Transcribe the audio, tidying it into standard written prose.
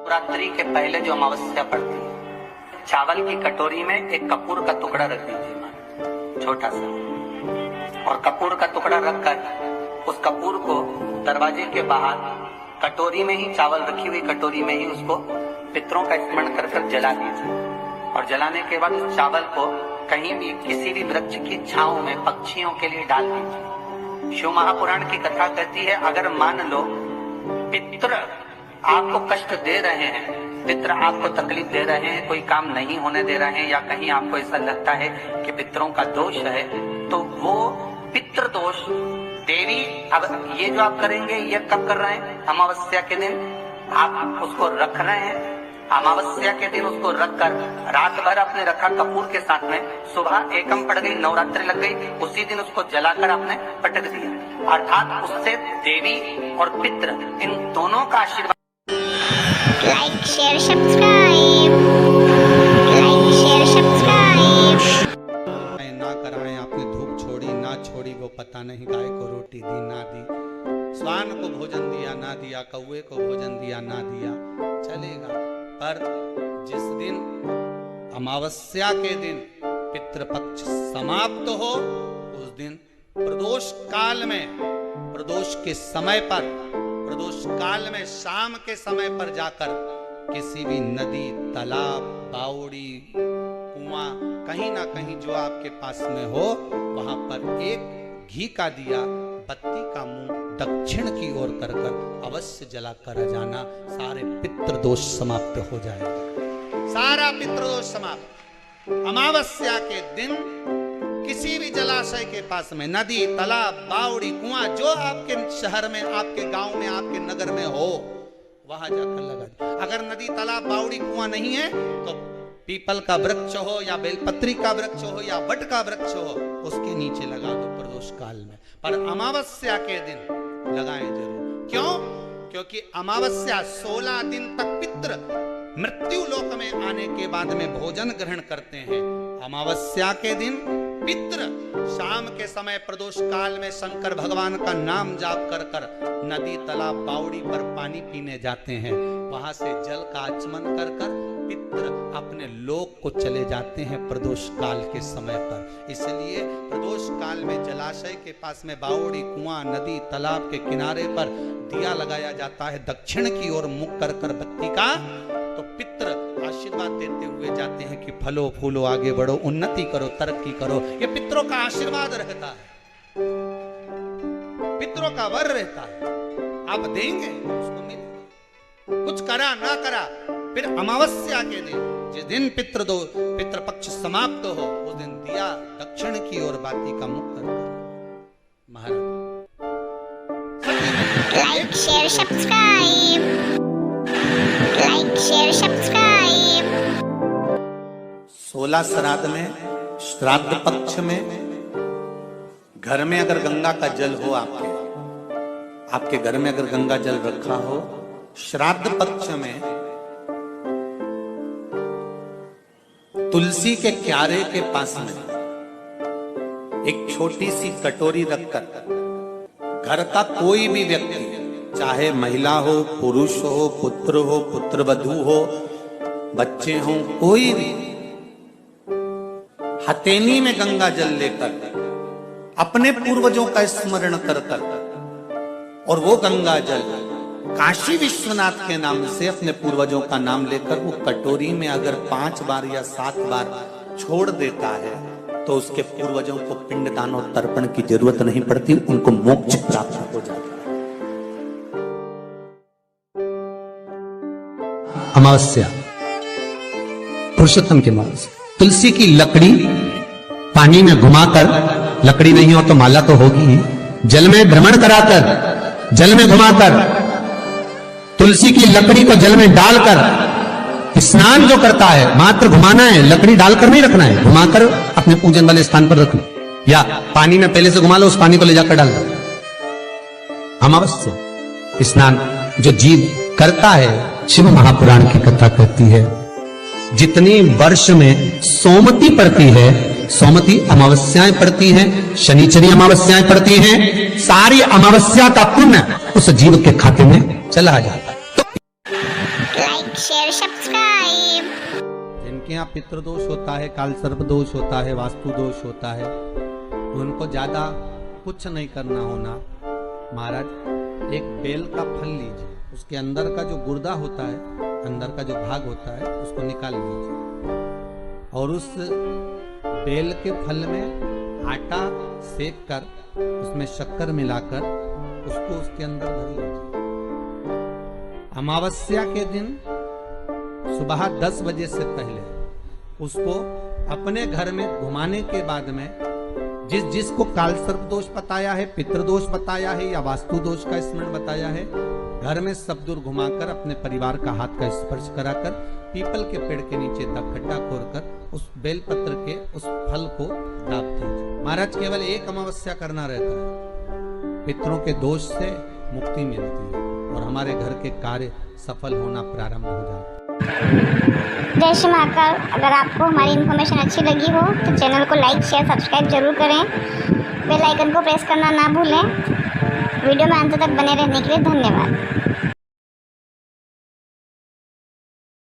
नवरात्रि के पहले जो अमावस्या पड़ती है, चावल की कटोरी में एक कपूर का टुकड़ा रख दीजिए, छोटा सा, और कपूर का टुकड़ा रखकर उस कपूर को दरवाजे के बाहर कटोरी में ही, चावल रखी हुई कटोरी में ही उसको पितरों का स्मरण कर कर जला दीजिए। और जलाने के बाद उस चावल को कहीं भी किसी भी वृक्ष की छांव में पक्षियों के लिए डाल दीजिए। शिव महापुराण की कथा कहती है, अगर मान लो पितृ आपको कष्ट दे रहे हैं, पितृ आपको तकलीफ दे रहे हैं, कोई काम नहीं होने दे रहे हैं, या कहीं आपको ऐसा लगता है कि पितरों का दोष है, तो वो पितृ दोष देवी, अब ये जो आप करेंगे ये कब कर रहे हैं? अमावस्या के दिन आप उसको रख रहे हैं। अमावस्या के दिन उसको रखकर रात भर आपने रखा कपूर के साथ में, सुबह एकम पड़ गई, नवरात्रि लग गई, उसी दिन उसको जलाकर आपने पटक दिया। अर्थात उससे देवी और पितृ इन दोनों का आशीर्वाद। Like share subscribe, like share subscribe. ना कराएं आपने धूप छोड़ी ना छोड़ी वो पता नहीं, गाय को रोटी दी ना दी, स्वान को भोजन दिया ना दिया, कौवे को भोजन दिया ना दिया, चलेगा। पर जिस दिन अमावस्या के दिन पितृपक्ष समाप्त हो, उस दिन प्रदोष काल में, प्रदोष के समय पर, प्रदोष काल में शाम के समय पर जाकर किसी भी नदी, तालाब, बावड़ी, कुआं, कहीं ना कहीं जो आपके पास में हो, वहां पर एक घी का दिया, बत्ती का मुंह दक्षिण की ओर कर कर अवश्य जलाकर जाना। सारे पितृदोष समाप्त हो जाएगा, सारा पितृदोष समाप्त। अमावस्या के दिन किसी भी जलाशय के पास में, नदी, तालाब, बावड़ी, कुआं, जो आपके शहर में, आपके गांव में, आपके नगर में हो, वहां जाकर लगा दे। अगर नदी, तालाब, बावड़ी, कुआं नहीं है तो पीपल का वृक्ष हो या बेलपत्री का वृक्ष हो या वट का वृक्ष हो, उसके नीचे लगा दो प्रदोष काल में। पर अमावस्या के दिन लगाएं जरूर। क्यों? क्योंकि अमावस्या 16 दिन तक पितृ मृत्यु लोक में आने के बाद में भोजन ग्रहण करते हैं। अमावस्या के दिन पितृ शाम के समय प्रदोष काल में शंकर भगवान का नाम जाप कर कर नदी, तालाब, बावड़ी पर पानी पीने जाते हैं। वहां से जल का आचमन कर कर पितृ अपने लोक को चले जाते हैं प्रदोष काल के समय पर। इसलिए प्रदोष काल में जलाशय के पास में, बावड़ी, कुआं, नदी, तालाब के किनारे पर दिया लगाया जाता है, दक्षिण की ओर मुख कर कर बत्ती का, तो पितृ आशीर्वाद देते हुए जाते हैं कि फलो फूलो, आगे बढ़ो, उन्नति करो, तरक्की करो। ये पितरों का आशीर्वाद रहता है, पितरों का वर रहता है। आप देंगे उसको मिलेगा, कुछ करा ना करा। फिर अमावस्या के दिन, जिस दिन पितृपक्ष समाप्त हो, उस दिन दिया दक्षिण की ओर बाती का मुख कर महाराज। Like share subscribe, like share subscribe. 16 श्राद्ध में, श्राद्ध पक्ष में, घर में अगर गंगा का जल हो, आपके घर में अगर गंगा जल रखा हो, श्राद्ध पक्ष में तुलसी के क्यारे के पास में एक छोटी सी कटोरी रखकर घर का कोई भी व्यक्ति, चाहे महिला हो, पुरुष हो, पुत्र हो, पुत्रवधू हो, बच्चे हो, कोई भी हथेली में गंगा जल लेकर अपने पूर्वजों का स्मरण कर कर, और वो गंगा जल काशी विश्वनाथ के नाम से अपने पूर्वजों का नाम लेकर वो कटोरी में अगर 5 बार या 7 बार छोड़ देता है, तो उसके पूर्वजों को पिंडदान और तर्पण की जरूरत नहीं पड़ती, उनको मोक्ष प्राप्त हो जाता है। अमावस्या, पुरुषोत्तम की अमावस्या, तुलसी की लकड़ी पानी में घुमाकर, लकड़ी नहीं हो तो माला तो होगी ही, जल में भ्रमण कराकर, जल में घुमाकर, तुलसी की लकड़ी को जल में डालकर स्नान जो करता है, मात्र घुमाना है, लकड़ी डालकर नहीं रखना है, घुमाकर अपने पूजन वाले स्थान पर रखना, या पानी में पहले से घुमा लो, उस पानी को ले जाकर डाल दो। अमावस्या स्नान जो जीव करता है, शिव महापुराण की कथा कहती है, जितनी वर्ष में सोमती पड़ती है, सोमती अमावस्याएं पड़ती हैं, शनिचरी अमावस्याएं पड़ती हैं, सारी अमावस्या का पुण्य उस जीव के खाते में चला जाता है। Like share subscribe. जिनके यहाँ पितृदोष होता है, काल सर्प दोष होता है, वास्तु दोष होता है, तो उनको ज्यादा कुछ नहीं करना होना। महाराज एक बेल का फल लीजिए, उसके अंदर का जो गुर्दा होता है, अंदर का जो भाग होता है, उसको निकाल लीजिए और उस बेल के फल में आटा सेक कर उसमें शक्कर मिलाकर उसको उसके अंदर भर लीजिए। अमावस्या के दिन सुबह 10 बजे से पहले उसको अपने घर में घुमाने के बाद में जिसको काल सर्प दोष बताया है, पितृदोष बताया है या वास्तु दोष का स्मरण बताया है, घर में सब दूर घुमाकर अपने परिवार का हाथ का स्पर्श कराकर पीपल के पेड़ के नीचे खड्डा खोदकर उस बेलपत्र के उस फल को दाब दीजिए। महाराज केवल एक अमावस्या करना रहता है, पितरों के दोष से मुक्ति मिलती है और हमारे घर के कार्य सफल होना प्रारंभ हो जाता है। जय श्री महाकाल। अगर आपको हमारी इन्फॉर्मेशन अच्छी लगी हो तो चैनल को लाइक शेयर सब्सक्राइब जरूर करें। बेल आइकन को प्रेस करना ना भूलें। वीडियो में अंत तक बने रहने के लिए धन्यवाद।